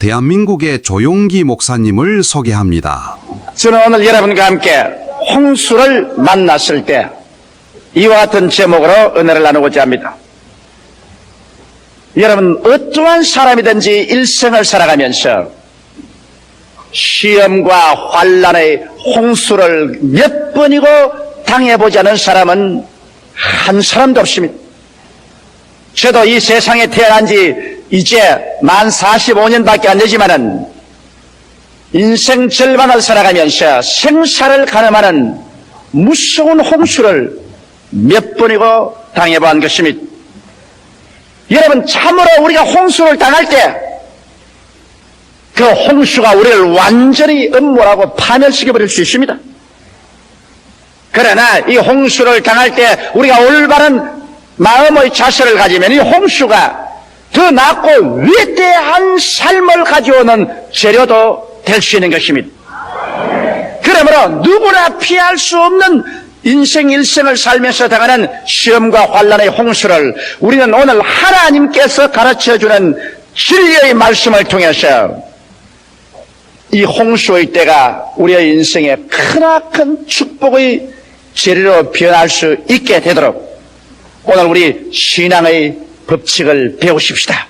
대한민국의 조용기 목사님을 소개합니다. 저는 오늘 여러분과 함께 홍수를 만났을 때 이와 같은 제목으로 은혜를 나누고자 합니다. 여러분, 어떠한 사람이든지 일생을 살아가면서 시험과 환난의 홍수를 몇 번이고 당해보지 않은 사람은 한 사람도 없습니다. 저도 이 세상에 태어난 지 이제 만 45년밖에 안 되지만은 인생 절반을 살아가면서 생사를 가늠하는 무서운 홍수를 몇 번이고 당해본 것입니다. 여러분, 참으로 우리가 홍수를 당할 때 그 홍수가 우리를 완전히 음모라고 파멸시켜버릴 수 있습니다. 그러나 이 홍수를 당할 때 우리가 올바른 마음의 자세를 가지면 이 홍수가 더 낫고 위대한 삶을 가져오는 재료도 될 수 있는 것입니다. 그러므로 누구나 피할 수 없는 인생 일생을 살면서 당하는 시험과 환난의 홍수를 우리는 오늘 하나님께서 가르쳐주는 진리의 말씀을 통해서 이 홍수의 때가 우리의 인생에 크나큰 축복의 재료로 변할 수 있게 되도록 오늘 우리 신앙의 법칙을 배우십시다.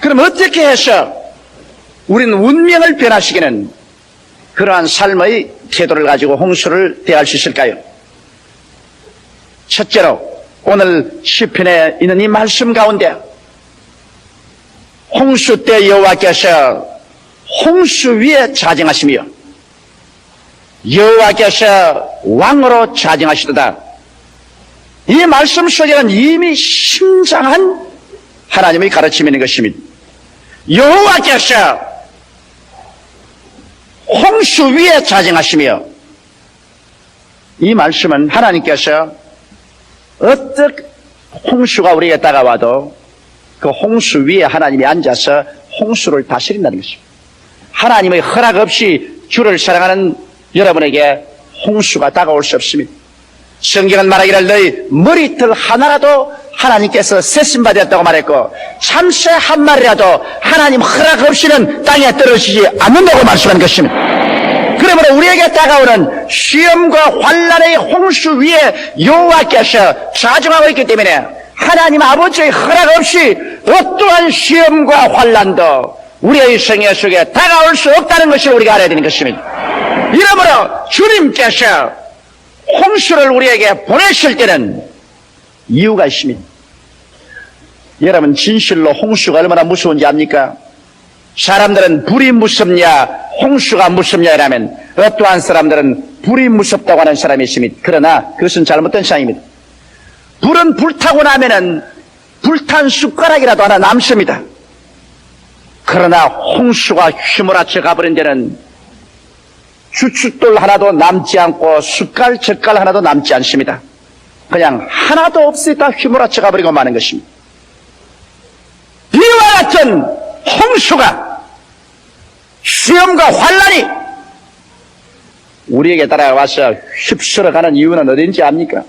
그럼 어떻게 해서 우리는 운명을 변화시키는 그러한 삶의 태도를 가지고 홍수를 대할 수 있을까요? 첫째로 오늘 시편에 있는 이 말씀 가운데 홍수 때 여호와께서 홍수 위에 자정하시며 여호와께서 왕으로 자정하시도다. 이 말씀 속에는 이미 심장한 하나님의 가르침이 있는 것입니다. 여호와께서 홍수 위에 자정하시며, 이 말씀은 하나님께서 어떤 홍수가 우리에게 다가와도 그 홍수 위에 하나님이 앉아서 홍수를 다스린다는 것입니다. 하나님의 허락 없이 주를 사랑하는 여러분에게 홍수가 다가올 수 없습니다. 성경은 말하기를 너희 머리털 하나라도 하나님께서 세심받았다고 말했고 참새 한 마리라도 하나님 허락 없이는 땅에 떨어지지 않는다고 말씀하는 것입니다. 그러므로 우리에게 다가오는 시험과 환난의 홍수 위에 여호와께서 자정하고 있기 때문에 하나님 아버지의 허락 없이 어떠한 시험과 환난도 우리의 생애 속에 다가올 수 없다는 것을 우리가 알아야 되는 것입니다. 이러므로 주님께서 홍수를 우리에게 보내실 때는 이유가 있습니다. 여러분, 진실로 홍수가 얼마나 무서운지 압니까? 사람들은 불이 무섭냐 홍수가 무섭냐 이라면 어떠한 사람들은 불이 무섭다고 하는 사람이 있습니다. 그러나 그것은 잘못된 생각입니다. 불은 불타고 나면은 불탄 숟가락이라도 하나 남습니다. 그러나 홍수가 휘몰아쳐 가버린 데는 주춧돌 하나도 남지 않고 숟갈 젓갈 하나도 남지 않습니다. 그냥 하나도 없이 다 휘몰아쳐 가버리고 마는 것입니다. 이와 같은 홍수가 시험과 환난이 우리에게 따라와서 휩쓸어가는 이유는 어딘지 압니까?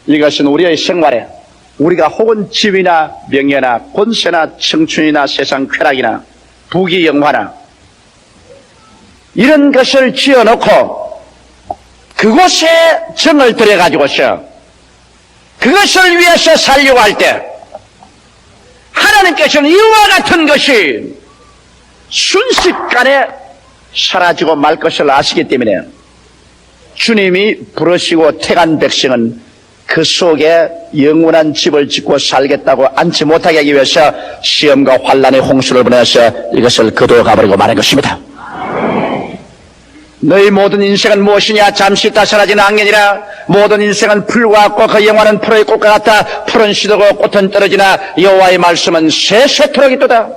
이것은 우리의 생활에 우리가 혹은 지위나 명예나 권세나 청춘이나 세상 쾌락이나 부귀영화나 이런 것을 지어놓고 그곳에 정을 들여가지고서 그것을 위해서 살려고 할 때 하나님께서는 이와 같은 것이 순식간에 사라지고 말 것을 아시기 때문에 주님이 부르시고 택한 백성은 그 속에 영원한 집을 짓고 살겠다고 앉지 못하게 하기 위해서 시험과 환난의 홍수를 보내서 이것을 거두어 가버리고 마는 것입니다. 너희 모든 인생은 무엇이냐? 잠시 있다 사라지는 악년이라. 모든 인생은 풀과 같고 그 영화는 풀의 꽃과 같아. 풀은 시들고 꽃은 떨어지나 여호와의 말씀은 세세토록 있도다.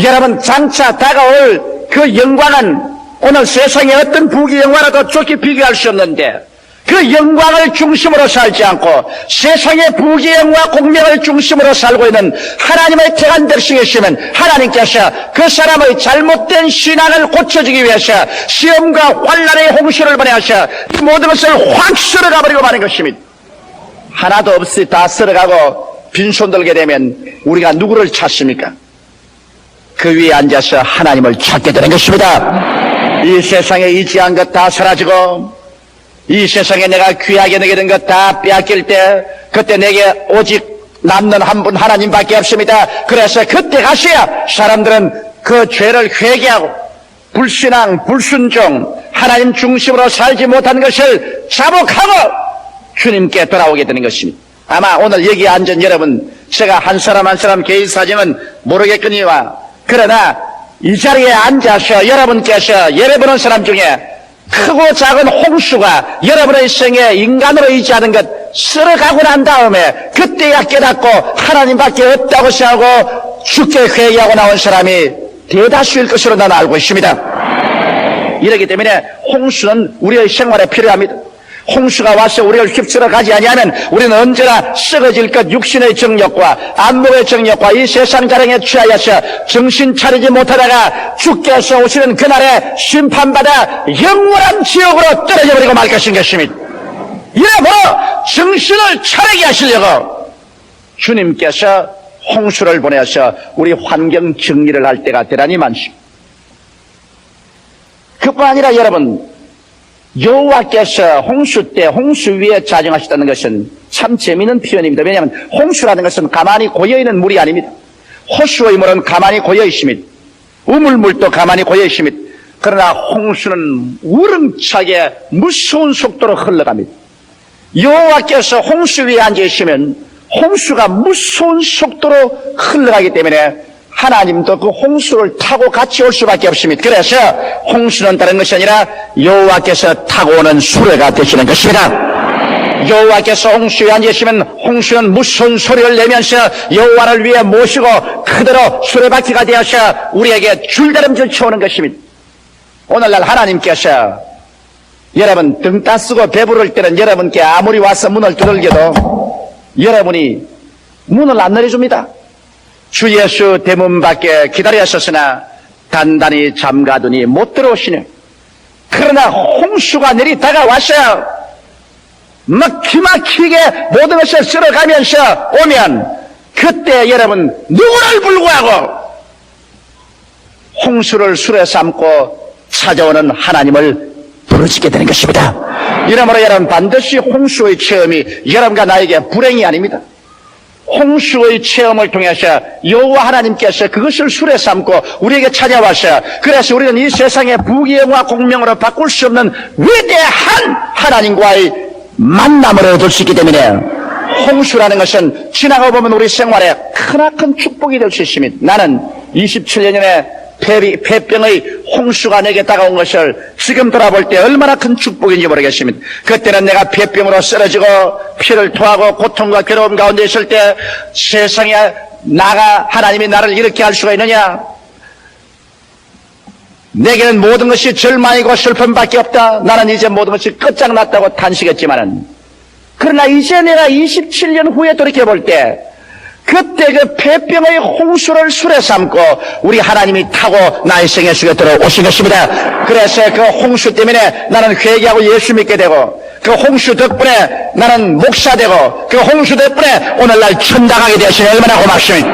여러분, 장차 다가올 그 영광은 오늘 세상의 어떤 부귀 영화라도 좋게 비교할 수 없는데 그 영광을 중심으로 살지 않고 세상의 부귀 영화 공명을 중심으로 살고 있는 하나님의 택한 백성이시면 하나님께서 그 사람의 잘못된 신앙을 고쳐주기 위해서 시험과 환난의 홍수를 보내셔 이 모든 것을 확 쓸어가버리고 마는 것입니다. 하나도 없이 다 쓸어가고 빈손 들게 되면 우리가 누구를 찾습니까? 그 위에 앉아서 하나님을 찾게 되는 것입니다. 이 세상에 의지한 것 다 사라지고 이 세상에 내가 귀하게 여기던 것 다 빼앗길 때 그때 내게 오직 남는 한 분 하나님밖에 없습니다. 그래서 그때 가서야 사람들은 그 죄를 회개하고 불신앙, 불순종, 하나님 중심으로 살지 못한 것을 자복하고 주님께 돌아오게 되는 것입니다. 아마 오늘 여기 앉은 여러분, 제가 한 사람 한 사람 개인 사정은 모르겠거니와 그러나 이 자리에 앉아서 여러분께서 예배 보는 사람 중에 크고 작은 홍수가 여러분의 생에 인간으로 의지하는 것 쓸어가고 난 다음에 그때야 깨닫고 하나님밖에 없다고 생각하고 죽게 회개하고 나온 사람이 대다수일 것으로 나는 알고 있습니다. 이렇기 때문에 홍수는 우리의 생활에 필요합니다. 홍수가 와서 우리를 휩쓸어 가지 아니하면 우리는 언제나 썩어질 것 육신의 정욕과 안목의 정욕과 이 세상 자랑에 취하여서 정신 차리지 못하다가 주께서 오시는 그날에 심판받아 영원한 지옥으로 떨어져 버리고 말 것입니다. 이러므로 정신을 차리게 하시려고 주님께서 홍수를 보내서 우리 환경 정리를 할 때가 대단히 많습니다. 그뿐 아니라 여러분, 여호와께서 홍수 때 홍수 위에 자정하셨다는 것은 참 재미있는 표현입니다. 왜냐하면 홍수라는 것은 가만히 고여있는 물이 아닙니다. 호수의 물은 가만히 고여있습니다. 우물물도 가만히 고여있습니다. 그러나 홍수는 우렁차게 무서운 속도로 흘러갑니다. 여호와께서 홍수 위에 앉아있으면 홍수가 무서운 속도로 흘러가기 때문에 하나님도 그 홍수를 타고 같이 올 수밖에 없습니다. 그래서 홍수는 다른 것이 아니라 여호와께서 타고 오는 수레가 되시는 것입니다. 여호와께서 홍수에 앉으시면 홍수는 무서운 소리를 내면서 여호와를 위해 모시고 그대로 수레바퀴가 되어서 우리에게 줄다름질 쳐오는 것입니다. 오늘날 하나님께서 여러분 등 따쓰고 배부를 때는 여러분께 아무리 와서 문을 두들겨도 여러분이 문을 안 열어줍니다. 주 예수 대문 밖에 기다렸었으나 단단히 잠가두니 못 들어오시네. 그러나 홍수가 내리 다가왔어요. 막 기막히게 모든 것을 쓸어가면서 오면 그때 여러분 누구를 불구하고 홍수를 수레 삼고 찾아오는 하나님을 부르짖게 되는 것입니다. 이러므로 여러분 반드시 홍수의 체험이 여러분과 나에게 불행이 아닙니다. 홍수의 체험을 통해서 여호와 하나님께서 그것을 수레 삼고 우리에게 찾아와서 그래서 우리는 이 세상의 부귀영화 공명으로 바꿀 수 없는 위대한 하나님과의 만남을 얻을 수 있기 때문에 홍수라는 것은 지나가 보면 우리 생활에 크나큰 축복이 될 수 있습니다. 나는 27년 전에 폐병의 홍수가 내게 다가온 것을 지금 돌아볼 때 얼마나 큰 축복인지 모르겠습니다. 그때는 내가 폐병으로 쓰러지고 피를 토하고 고통과 괴로움 가운데 있을 때 세상에 나가 하나님이 나를 이렇게 할 수가 있느냐? 내게는 모든 것이 절망이고 슬픔밖에 없다. 나는 이제 모든 것이 끝장났다고 탄식했지만은 그러나 이제 내가 27년 후에 돌이켜볼 때 그때 그 폐병의 홍수를 수레 삼고 우리 하나님이 타고 나의 생애 속에 들어오신 것입니다. 그래서 그 홍수 때문에 나는 회개하고 예수 믿게 되고 그 홍수 덕분에 나는 목사 되고 그 홍수 덕분에 오늘날 천당하게 되었으니 얼마나 고맙습니까?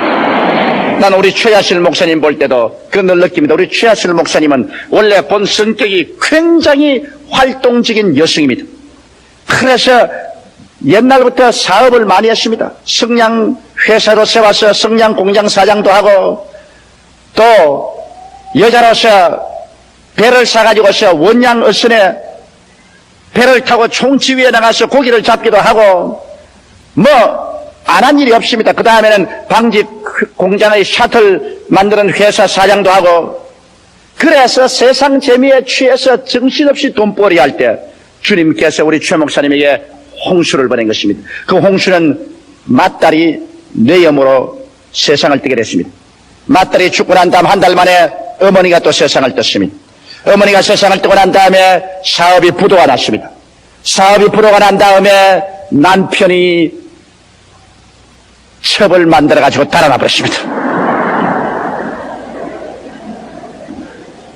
나는 우리 최하실 목사님 볼 때도 그 늘 느낍니다. 우리 최하실 목사님은 원래 본 성격이 굉장히 활동적인 여성입니다. 그래서 옛날부터 사업을 많이 했습니다. 성냥 회사로 세워서 성냥 공장 사장도 하고 또 여자로서 배를 사가지고서 원양 어선에 배를 타고 총치 위에 나가서 고기를 잡기도 하고 뭐 안 한 일이 없습니다. 그 다음에는 방직 공장의 샤틀 만드는 회사 사장도 하고 그래서 세상 재미에 취해서 정신없이 돈벌이 할 때 주님께서 우리 최 목사님에게 홍수를 보낸 것입니다. 그 홍수는 맏딸이 뇌염으로 세상을 뜨게 됐습니다. 맏딸이 죽고 난 다음 한 달 만에 어머니가 또 세상을 떴습니다. 어머니가 세상을 뜨고 난 다음에 사업이 부도가 났습니다. 사업이 부도가 난 다음에 남편이 첩을 만들어가지고 달아나 버렸습니다.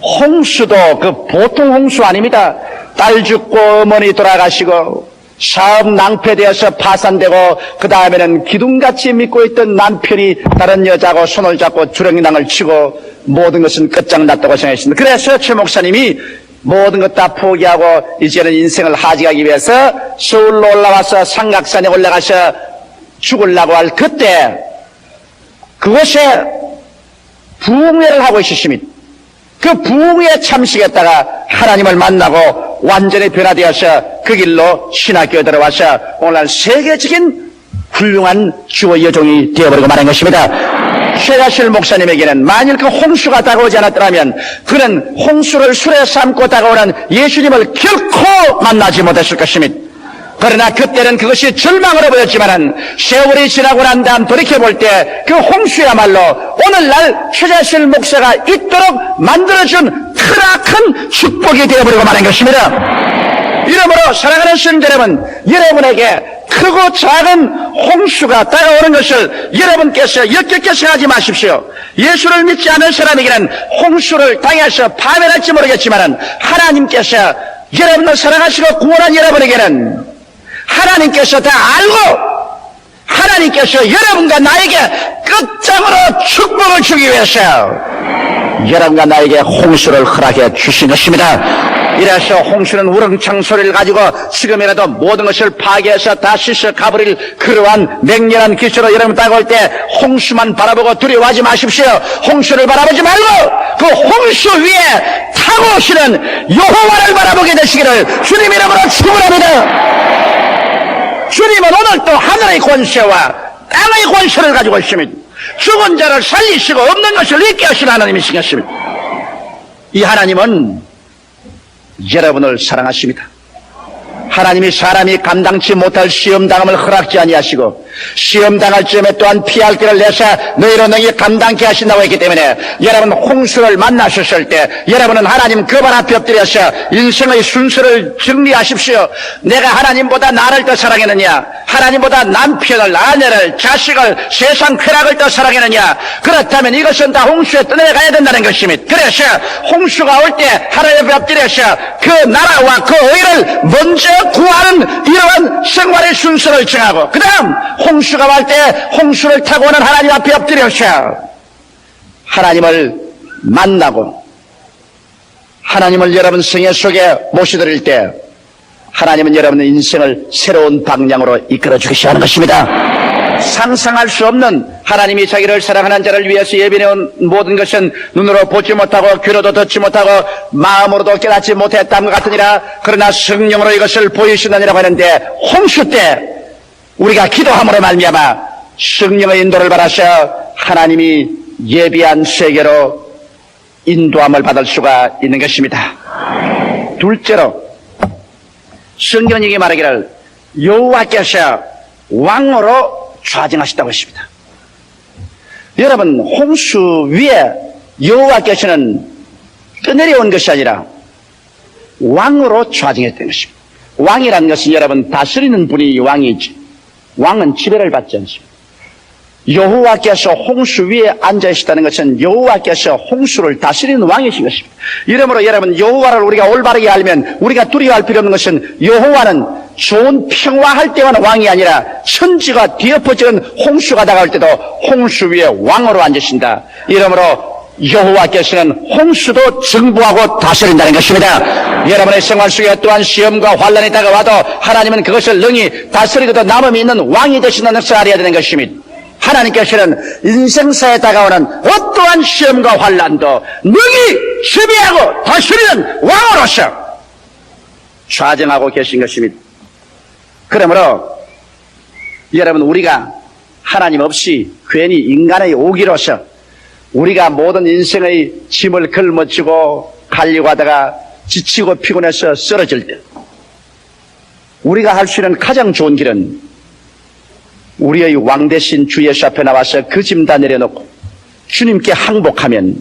홍수도 그 보통 홍수 아닙니다. 딸 죽고 어머니 돌아가시고 사업 낭패되어서 파산되고 그 다음에는 기둥같이 믿고 있던 남편이 다른 여자하고 손을 잡고 주렁이낭을 치고 모든 것은 끝장났다고 생각했습니다. 그래서 최 목사님이 모든 것 다 포기하고 이제는 인생을 하직하기 위해서 서울로 올라와서 삼각산에 올라가서 죽으려고 할 그때 그곳에 부흥회를 하고 있으십니다. 그 부흥회 참석했다가 하나님을 만나고 완전히 변화되어서 그 길로 신학교에 들어와서 오늘날 세계적인 훌륭한 주의 여종이 되어버리고 말한 것입니다. 최가실 목사님에게는 만일 그 홍수가 다가오지 않았더라면 그는 홍수를 술에 삼고 다가오는 예수님을 결코 만나지 못했을 것입니다. 그러나 그때는 그것이 절망으로 보였지만은 세월이 지나고 난 다음 돌이켜볼 때 그 홍수야말로 오늘날 최자실 목사가 있도록 만들어준 크나큰 축복이 되어버리고 말한 것입니다. 이러므로 사랑하는 성도 여러분, 여러분에게 크고 작은 홍수가 다가오는 것을 여러분께서 역겹게 생각하지 마십시오. 예수를 믿지 않은 사람에게는 홍수를 당해서 파멸할지 모르겠지만은 하나님께서 여러분을 사랑하시고 구원한 여러분에게는 하나님께서 다 알고 하나님께서 여러분과 나에게 끝장으로 축복을 주기 위해서 여러분과 나에게 홍수를 허락해 주신 것입니다. 이래서 홍수는 우렁창 소리를 가지고 지금이라도 모든 것을 파괴해서 다 씻어 가버릴 그러한 맹렬한 기초로 여러분 다가올 때 홍수만 바라보고 두려워하지 마십시오. 홍수를 바라보지 말고 그 홍수 위에 타고 오시는 여호와를 바라보게 되시기를 주님 이름으로 축원합니다. 주님은 오늘 또 하늘의 권세와 땅의 권세를 가지고 있습니다. 죽은 자를 살리시고 없는 것을 있게 하시는 하나님이신 것입니다. 이 하나님은 여러분을 사랑하십니다. 하나님이 사람이 감당치 못할 시험당함을 허락지 아니하시고 시험당할 즈음에 또한 피할 길을 내서 너희로 너희 감당케 하신다고 했기 때문에 여러분 홍수를 만나셨을 때 여러분은 하나님 그 발 앞에 엎드려서 인생의 순서를 정리하십시오. 내가 하나님보다 나를 더 사랑했느냐, 하나님보다 남편을, 아내를, 자식을, 세상 쾌락을 더 사랑했느냐. 그렇다면 이것은 다 홍수에 떠내가야 된다는 것입니다. 그래서 홍수가 올 때 하나님 앞에 엎드려서 그 나라와 그 의를 먼저 구하는 이러한 생활의 순서를 정하고 그 다음 홍수가 올 때 홍수를 타고 오는 하나님 앞에 엎드려서 하나님을 만나고 하나님을 여러분 생애 속에 모셔드릴 때 하나님은 여러분의 인생을 새로운 방향으로 이끌어 주시기 하는 것입니다. 상상할 수 없는 하나님이 자기를 사랑하는 자를 위해서 예비해온 모든 것은 눈으로 보지 못하고 귀로도 듣지 못하고 마음으로도 깨닫지 못했다는 것 같으니라. 그러나 성령으로 이것을 보이신다니라고 하는데 홍수 때 우리가 기도함으로 말미암아 성령의 인도를 받아서 하나님이 예비한 세계로 인도함을 받을 수가 있는 것입니다. 둘째로 성경이 말하기를 여호와께서 왕으로 좌정하셨다고 했습니다. 여러분 홍수 위에 여호와께서는 떠내려온 것이 아니라 왕으로 좌정했다는 것입니다. 왕이라는 것은 여러분 다스리는 분이 왕이지 왕은 지배를 받지 않습니다. 여호와께서 홍수 위에 앉아있다는 것은 여호와께서 홍수를 다스리는 왕이신 것입니다. 이러므로 여러분 여호와를 우리가 올바르게 알면 우리가 두려워할 필요 없는 것은 여호와는 좋은 평화할 때만 왕이 아니라 천지가 뒤엎어지는 홍수가 다가올 때도 홍수 위에 왕으로 앉으신다. 이러므로 여호와께서는 홍수도 정부하고 다스린다는 것입니다. 여러분의 생활 속에 또한 시험과 환난이 다가와도 하나님은 그것을 능히 다스리고도 남음이 있는 왕이 되신다는 것을 알아야 되는 것입니다. 하나님께서는 인생사에 다가오는 어떠한 시험과 환난도 능히 지배하고 다스리는 왕으로서 좌정하고 계신 것입니다. 그러므로 여러분 우리가 하나님 없이 괜히 인간의 오기로서 우리가 모든 인생의 짐을 걸머쥐고 가려고 하다가 지치고 피곤해서 쓰러질 때 우리가 할 수 있는 가장 좋은 길은 우리의 왕 대신 주 예수 앞에 나와서 그 짐 다 내려놓고 주님께 항복하면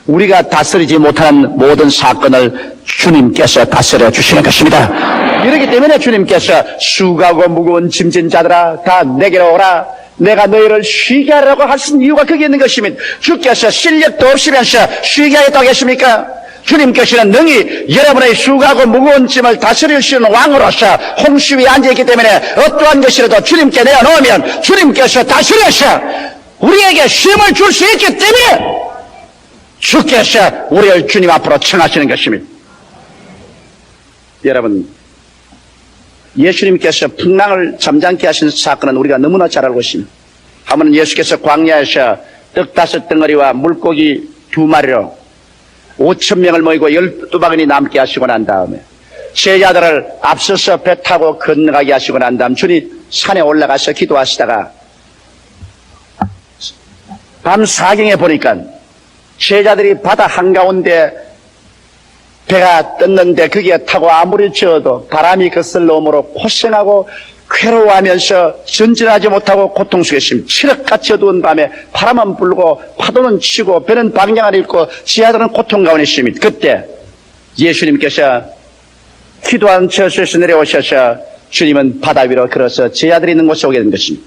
우리가 다스리지 못하는 모든 사건을 주님께서 다스려 주시는 것입니다. 이렇기 때문에 주님께서 수고하고 무거운 짐진 자들아 다 내게로 오라. 내가 너희를 쉬게 하라고 하신 이유가 거기 있는 것입니다. 주께서 실력도 없으면서 쉬게 하겠다고 하겠습니까? 주님께서는 능히 여러분의 수고하고 무거운 짐을 다스릴 수 있는 왕으로서 홍수 위에 앉아있기 때문에 어떠한 것이라도 주님께 내어놓으면 주님께서 다스려서 우리에게 쉼을 줄 수 있기 때문에 주께서 우리를 주님 앞으로 청하시는 것입니다. 여러분, 예수님께서 풍랑을 잠잠케 하신 사건은 우리가 너무나 잘 알고 있습니다. 한 번은 예수께서 광야에서 떡 5덩어리와 물고기 2마리로 5,000명을 모이고 12바구니 남게 하시고 난 다음에 제자들을 앞서서 배 타고 건너가게 하시고 난 다음 주님 산에 올라가서 기도하시다가 밤 4경에 보니까 제자들이 바다 한가운데 배가 떴는데 거기에 타고 아무리 저어도 바람이 거슬러 오므로 고생하고 괴로워하면서 전진하지 못하고 고통 속에 있습니다. 칠흑같이 어두운 밤에 바람은 불고 파도는 치고 배는 방향을 잃고 지하들은 고통 가운데 있습니다. 그때 예수님께서 기도한 저수에서 내려오셔서 주님은 바다 위로 걸어서 제자들이 있는 곳에 오게 된 것입니다.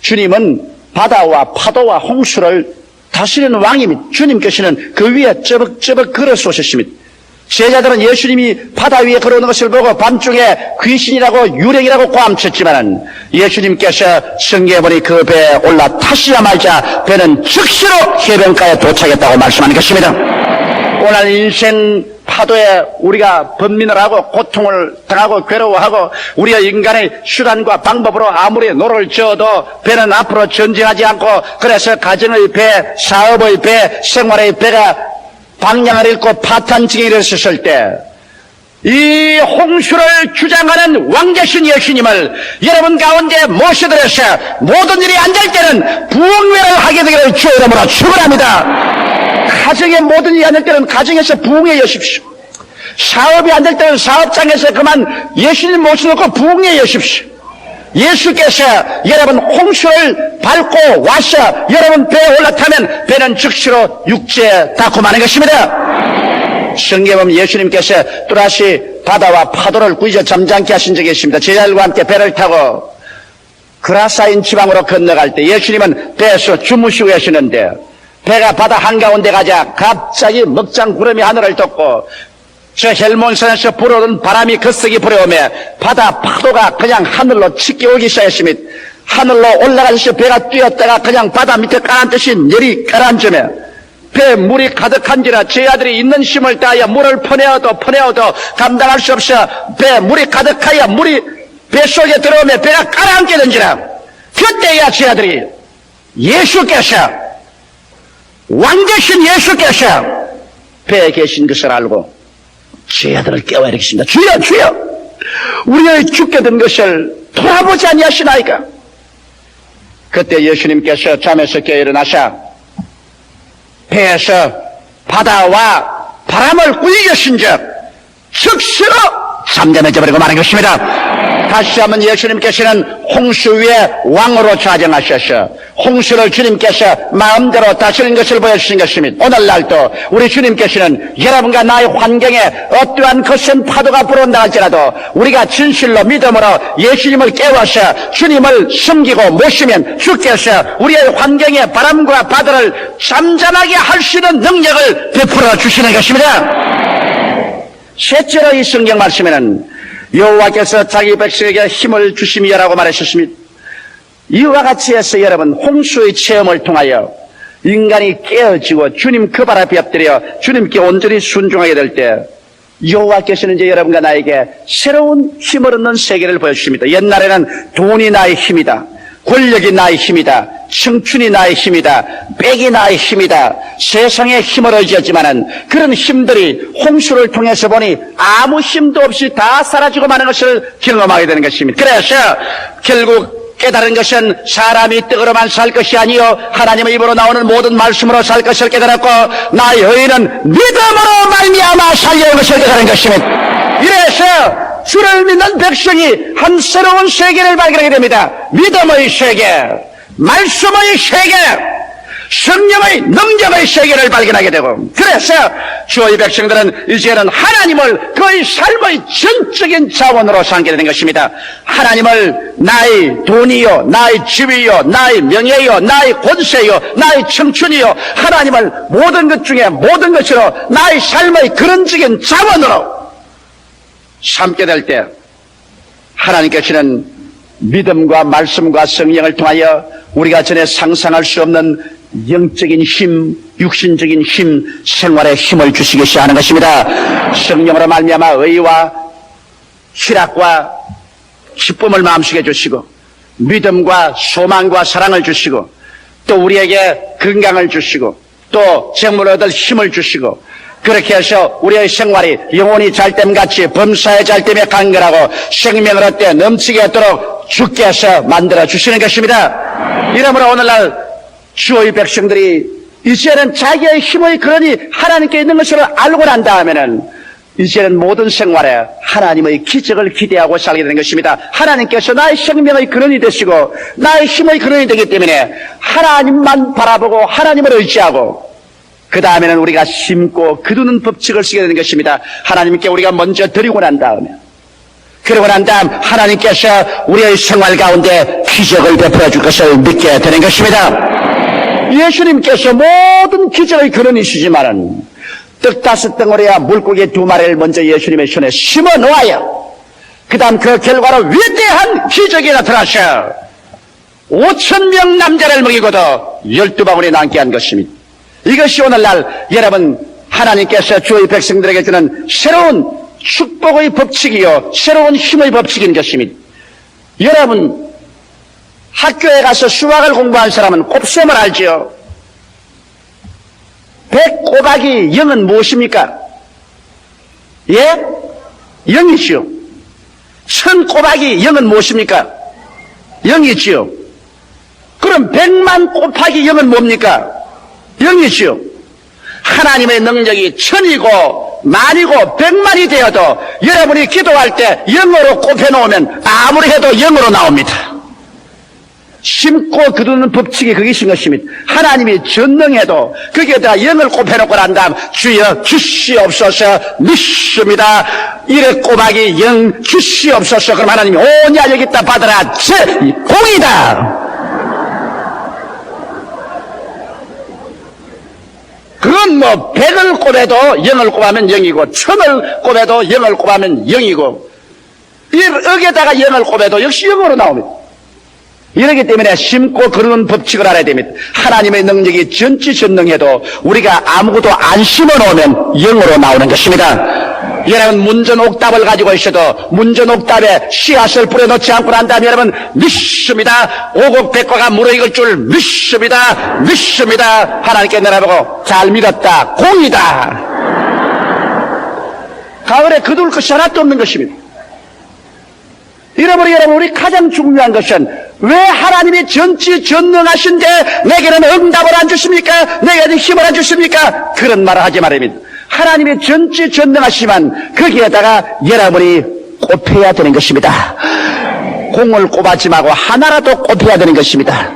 주님은 바다와 파도와 홍수를 다스리는 왕입니다. 주님께서는 그 위에 쩌벅쩌벅 걸어서 오셨습니다. 제자들은 예수님이 바다 위에 걸어오는 것을 보고 밤중에 귀신이라고 유령이라고 고함쳤지만 예수님께서 성경에 보니 그 배에 올라타시자마자 배는 즉시로 해변가에 도착했다고 말씀하는 것입니다. 오늘 인생 파도에 우리가 번민을 하고 고통을 당하고 괴로워하고 우리가 인간의 수단과 방법으로 아무리 노를 저어도 배는 앞으로 전진하지 않고 그래서 가정의 배, 사업의 배, 생활의 배가 방향을 잃고 파탄증에 이르렀을 때 이 홍수를 주장하는 왕되신 예수님을 여러분 가운데 모셔들어서 모든 일이 안 될 때는 부흥회를 하게 되기를 주의 이름으로 축원합니다. 가정의 모든 일이 안 될 때는 가정에서 부흥회 여십시오. 사업이 안 될 때는 사업장에서 그만 예수님 모셔놓고 부흥회 여십시오. 예수께서 여러분 홍수를 밟고 와서 여러분 배에 올라타면 배는 즉시로 육지에 닿고 마는 것입니다. 성경에 보면 예수님께서 또다시 바다와 파도를 꾸짖어 잠잠케 하신 적이 있습니다. 제자들과 함께 배를 타고 그라사인 지방으로 건너갈 때 예수님은 배에서 주무시고 계시는데 배가 바다 한가운데 가자 갑자기 먹장 구름이 하늘을 덮고 저 헬몬산에서 불어오는 바람이 거세게 불어오며 바다 파도가 그냥 하늘로 치켜 오기 시작했습니다. 하늘로 올라가서 배가 뛰었다가 그냥 바다 밑에 가라앉듯이 열이 가라앉으며 배에 물이 가득한지라 제자들이 있는 힘을 다하여 물을 퍼내어도 감당할 수 없어 배에 물이 가득하여 물이 뱃속에 들어오며 배가 가라앉게 된지라 그때야 제자들이 예수께서 왕되신 예수께서 배에 계신 것을 알고 제자들을 깨워야 되겠습니다. 주여 주여 우리가 죽게 된 것을 돌아보지 아니하시나이까. 그때 예수님께서 잠에서 깨어 일어나셔 배에서 바다와 바람을 꾸짖으신 적 즉시로 잠잠해져 버리고 마는 것입니다. 다시 한번 예수님께서는 홍수 위에 왕으로 좌정하셔서 홍수를 주님께서 마음대로 다스리는 것을 보여주신 것입니다. 오늘날도 우리 주님께서는 여러분과 나의 환경에 어떠한 거센 파도가 불어온다 할지라도 우리가 진실로 믿음으로 예수님을 깨워서 주님을 섬기고 모시면 주께서 우리의 환경의 바람과 바다를 잠잠하게 할 수 있는 능력을 베풀어 주시는 것입니다. 셋째로 이 성경 말씀에는 여호와께서 자기 백성에게 힘을 주심이라고 말하셨습니다. 이와 같이 해서 여러분 홍수의 체험을 통하여 인간이 깨어지고 주님 그 발 앞에 엎드려 주님께 온전히 순종하게 될 때 여호와께서는 이제 여러분과 나에게 새로운 힘을 얻는 세계를 보여주십니다. 옛날에는 돈이 나의 힘이다, 권력이 나의 힘이다, 청춘이 나의 힘이다, 빽이 나의 힘이다, 세상의 힘을 의지했지만은 그런 힘들이 홍수를 통해서 보니 아무 힘도 없이 다 사라지고 마는 것을 경험하게 되는 것입니다. 그래서 결국 깨달은 것은 사람이 떡으로만 살 것이 아니요 하나님의 입으로 나오는 모든 말씀으로 살 것을 깨달았고 나의 의인은 믿음으로 말미암아 살려는 것을 깨달은 것입니다. 이래서 주를 믿는 백성이 한 새로운 세계를 발견하게 됩니다. 믿음의 세계, 말씀의 세계, 성령의 능력의 세계를 발견하게 되고, 그래서 주의 백성들은 이제는 하나님을 그의 삶의 전적인 자원으로 삼게 되는 것입니다. 하나님을 나의 돈이요, 나의 집이요, 나의 명예요, 나의 권세요, 나의 청춘이요, 하나님을 모든 것 중에 모든 것으로 나의 삶의 근원적인 자원으로 삼게 될 때 하나님께서는 믿음과 말씀과 성령을 통하여 우리가 전에 상상할 수 없는 영적인 힘, 육신적인 힘, 생활의 힘을 주시겠어 하는 것입니다. 성령으로 말미암아 의와 희락과 기쁨을 마음속에 주시고, 믿음과 소망과 사랑을 주시고, 또 우리에게 건강을 주시고, 또 정물 얻을 힘을 주시고, 그렇게 해서 우리의 생활이 영혼이 잘됨같이 범사의 잘됨에 간결하고 생명을 얻되 넘치게 하도록 주께서 만들어 주시는 것입니다. 이러므로 오늘날 주의 백성들이 이제는 자기의 힘의 근원이 하나님께 있는 것을 알고 난 다음에는 이제는 모든 생활에 하나님의 기적을 기대하고 살게 되는 것입니다. 하나님께서 나의 생명의 근원이 되시고 나의 힘의 근원이 되기 때문에 하나님만 바라보고 하나님을 의지하고, 그 다음에는 우리가 심고 거두는 법칙을 쓰게 되는 것입니다. 하나님께 우리가 먼저 드리고 난 다음에, 그러고 난 다음 하나님께서 우리의 생활 가운데 기적을 베풀어 줄 것을 믿게 되는 것입니다. 예수님께서 모든 기적의 근원이시지만은 떡 5덩어리와 물고기 2마리를 먼저 예수님의 손에 심어 놓아요. 그 다음 그 결과로 위대한 기적이 나타나셔 5,000명 남자를 먹이고도 12바구니 남게 한 것입니다. 이것이 오늘날 여러분 하나님께서 주의 백성들에게 주는 새로운 축복의 법칙이요, 새로운 힘의 법칙인 것입니다. 여러분 학교에 가서 수학을 공부한 사람은 곱셈을 알지요. 100 곱하기 0은 무엇입니까? 예? 0이지요. 1000 곱하기 0은 무엇입니까? 0이지요. 그럼 100만 곱하기 0은 뭡니까? 0이지요. 하나님의 능력이 1000이고 만이고 100만이 되어도 여러분이 기도할 때 0으로 곱해놓으면 아무리 해도 0으로 나옵니다. 심고 거두는 법칙이 그것인 것입니다. 하나님이 전능해도 거기에다가 0을 곱해놓고 난 다음 주여 주시옵소서 믿습니다. 1에 곱하기 0 주시옵소서. 그럼 하나님이 오냐 여기 있다 받아라 공이다. 그건 뭐 100을 곱해도 0을 곱하면 0이고 1000을 곱해도 0을 곱하면 0이고 여기에다가 0을 곱해도 역시 0으로 나옵니다. 이러기 때문에 심고 거두는 법칙을 알아야 됩니다. 하나님의 능력이 전지전능해도 우리가 아무것도 안 심어놓으면 0으로 나오는 것입니다. 여러분 문전 옥답을 가지고 있어도 문전 옥답에 씨앗을 뿌려놓지 않고 난 다음에 여러분 믿습니다. 오곡백과가 무르익을 줄 믿습니다. 믿습니다. 하나님께 내려보고 잘 믿었다. 공이다. 가을에 거둘 것이 하나도 없는 것입니다. 이러므로 여러분 우리 가장 중요한 것은 왜 하나님이 전지전능하신데 내게는 응답을 안 주십니까? 내게는 힘을 안 주십니까? 그런 말을 하지 말입니다. 하나님이 전지전능하시지만 거기에다가 여러분이 곱해야 되는 것입니다. 공을 꼽아지 말고 하나라도 곱해야 되는 것입니다.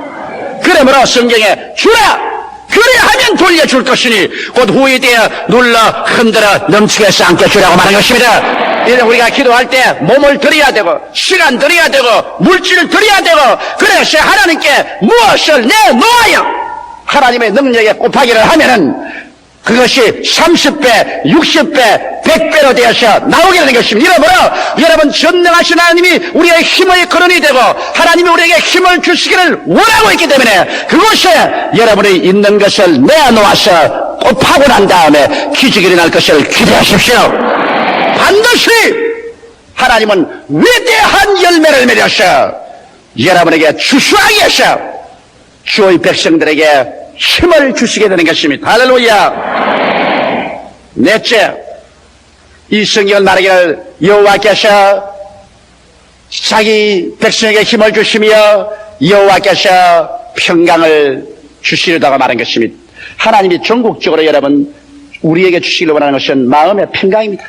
그러므로 성경에 주라! 그래하면 돌려줄 것이니 곧 후에 되어 눌러 흔들어 넘치게 해서 안겨주라고 말하는 것입니다. 이제 우리가 기도할 때 몸을 드려야 되고 시간 드려야 되고 물질을 드려야 되고 그래서 하나님께 무엇을 내놓아요. 하나님의 능력에 곱하기를 하면은 그것이 30배, 60배, 100배로 되어서 나오게 되는 것입니다. 이러므로 여러분 전능하신 하나님이 우리의 힘의 근원이 되고 하나님이 우리에게 힘을 주시기를 원하고 있기 때문에 그곳에 여러분이 있는 것을 내놓아서 곱하고 난 다음에 기적이 일어날 것을 기대하십시오. 반드시 하나님은 위대한 열매를 맺어서 여러분에게 주수하게 해서 주의 백성들에게 힘을 주시게 되는 것입니다. 할렐루야. 넷째, 이 성경을 말하기를 여호와께서 자기 백성에게 힘을 주시며 여호와께서 평강을 주시려다가 말한 것입니다. 하나님이 전국적으로 여러분 우리에게 주시기를 원하는 것은 마음의 평강입니다.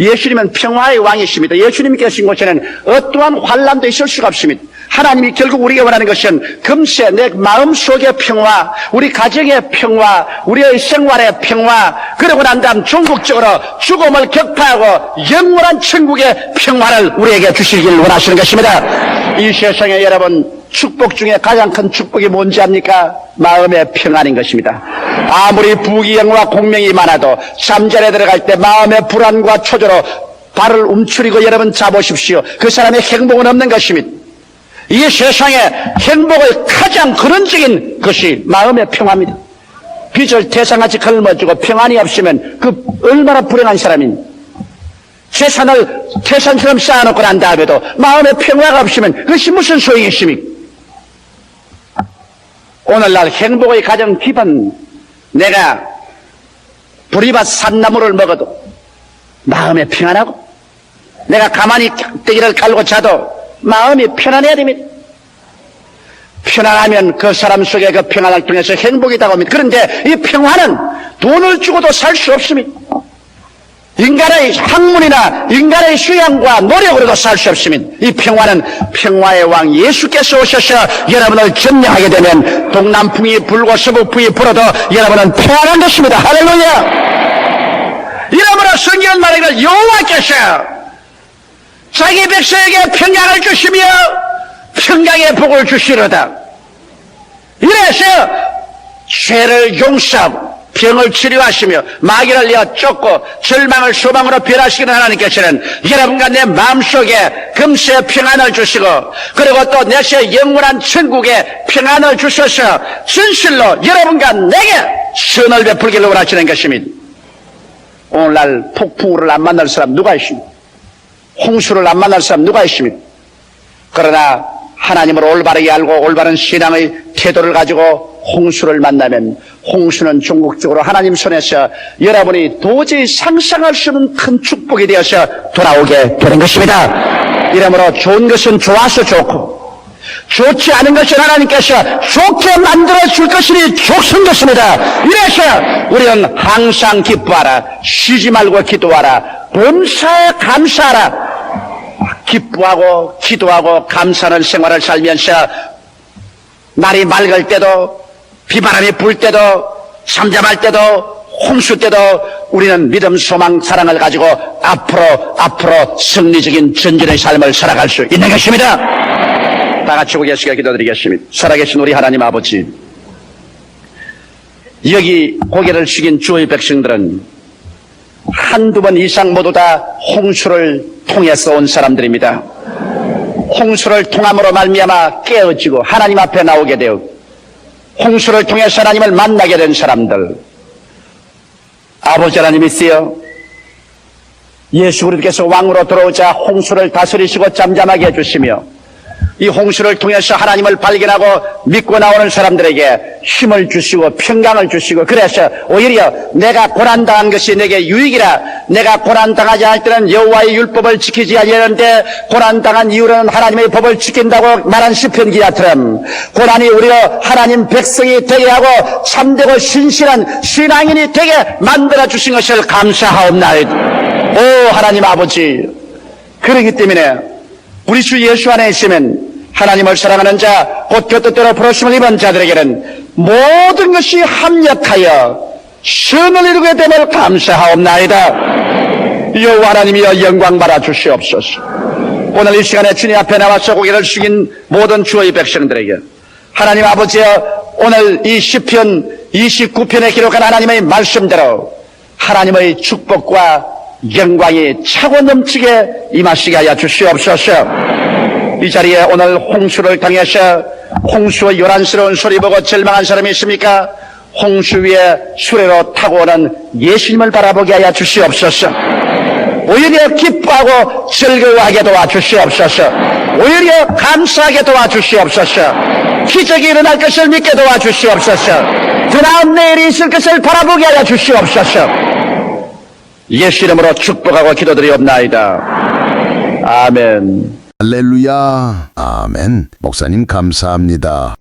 예수님은 평화의 왕이십니다. 예수님이 계신 곳에는 어떠한 환란도 있을 수가 없습니다. 하나님이 결국 우리가 원하는 것은 금세 내 마음속의 평화, 우리 가정의 평화, 우리의 생활의 평화, 그러고 난 다음 궁극적으로 죽음을 격파하고 영원한 천국의 평화를 우리에게 주시길 원하시는 것입니다. 이 세상에 여러분, 축복 중에 가장 큰 축복이 뭔지 압니까? 마음의 평안인 것입니다. 아무리 부귀영화 공명이 많아도 잠자리에 들어갈 때 마음의 불안과 초조로 발을 움츠리고 여러분 자보십시오. 그 사람의 행복은 없는 것입니다. 이 세상에 행복의 가장 근원적인 것이 마음의 평화입니다. 빚을 태산같이 걸머쥐고 평안이 없으면 그 얼마나 불행한 사람입니까? 재산을 태산처럼 쌓아놓고 난 다음에도 마음의 평화가 없으면 그것이 무슨 소용이 있습니까? 오늘날 행복의 가장 기본, 내가 보리밭 산나물을 먹어도 마음에 평안하고, 내가 가만히 떼기를 갈고 자도 마음이 편안해야 됩니다. 편안하면 그 사람 속에 그 평안을 통해서 행복이 다가옵니다. 그런데 이 평안은 돈을 주고도 살 수 없습니다. 인간의 학문이나 인간의 수양과 노력으로도 살 수 없습니다. 이 평화는 평화의 왕 예수께서 오셔서 여러분을 점령하게 되면 동남풍이 불고 서북풍이 불어도 여러분은 평안한 것입니다. 할렐루야! 이러므로 성경은 말하기를 여호와께서 자기 백성에게 평강을 주시며 평강의 복을 주시로다. 이래서 죄를 용서하고 병을 치료하시며 마귀를 내어 쫓고 절망을 소망으로 변화시키는 하나님께서는 여러분과 내 마음속에 금세 평안을 주시고, 그리고 또 내세 영원한 천국에 평안을 주셔서 진실로 여러분과 내게 선을 베풀기를 원하시는 것입니다. 오늘날 폭풍우를 안 만날 사람 누가 있습니까? 홍수를 안 만날 사람 누가 있습니까? 그러나 하나님을 올바르게 알고 올바른 신앙의 태도를 가지고 홍수를 만나면 홍수는 궁극적으로 하나님 손에서 여러분이 도저히 상상할 수 없는 큰 축복이 되어서 돌아오게 되는 것입니다. 이러므로 좋은 것은 좋아서 좋고 좋지 않은 것은 하나님께서 좋게 만들어 줄 것이니 좋은 것입니다. 이래서 우리는 항상 기뻐하라, 쉬지 말고 기도하라, 범사에 감사하라. 기뻐하고 기도하고 감사하는 생활을 살면서 날이 맑을 때도 비바람이 불 때도 잠잠할 때도 홍수 때도 우리는 믿음, 소망, 사랑을 가지고 앞으로 승리적인 전진의 삶을 살아갈 수 있는 것입니다. 다 같이 고개숙여 기도드리겠습니다. 살아계신 우리 하나님 아버지, 여기 고개를 숙인 주의 백성들은 한두 번 이상 모두 다 홍수를 통해서 온 사람들입니다. 홍수를 통함으로 말미암아 깨어지고 하나님 앞에 나오게 되었고, 홍수를 통해서 하나님을 만나게 된 사람들, 아버지 하나님이시여, 예수 그리스도께서 왕으로 들어오자 홍수를 다스리시고 잠잠하게 해주시며, 이 홍수를 통해서 하나님을 발견하고 믿고 나오는 사람들에게 힘을 주시고 평강을 주시고, 그래서 오히려 내가 고난당한 것이 내게 유익이라, 내가 고난당하지 않을 때는 여호와의 율법을 지키지 아니하는데 고난당한 이후로는 하나님의 법을 지킨다고 말한 시편 기자처럼 고난이 우리로 하나님 백성이 되게 하고 참되고 신실한 신앙인이 되게 만들어 주신 것을 감사하옵나이다. 오 하나님 아버지, 그렇기 때문에 우리 주 예수 안에 있으면 하나님을 사랑하는 자, 곧 그 뜻대로 부르심을 입은 자들에게는 모든 것이 합력하여 선을 이루게 됨을 감사하옵나이다. 여호와 하나님이여 영광 받아 주시옵소서. 오늘 이 시간에 주님 앞에 나와서 고개를 숙인 모든 주의 백성들에게 하나님 아버지여, 오늘 이 시편 29편에 기록한 하나님의 말씀대로 하나님의 축복과 영광이 차고 넘치게 임하시게 하여 주시옵소서. 이 자리에 오늘 홍수를 당해서 홍수의 요란스러운 소리 보고 절망한 사람이 있습니까? 홍수 위에 수레로 타고 오는 예수님을 바라보게 하여 주시옵소서. 오히려 기뻐하고 즐거워하게 도와주시옵소서. 오히려 감사하게 도와주시옵소서. 기적이 일어날 것을 믿게 도와주시옵소서. 더 나은 내일이 있을 것을 바라보게 하여 주시옵소서. 예수 이름으로 축복하고 기도드리옵나이다. 아멘. 할렐루야. 아멘. 목사님 감사합니다.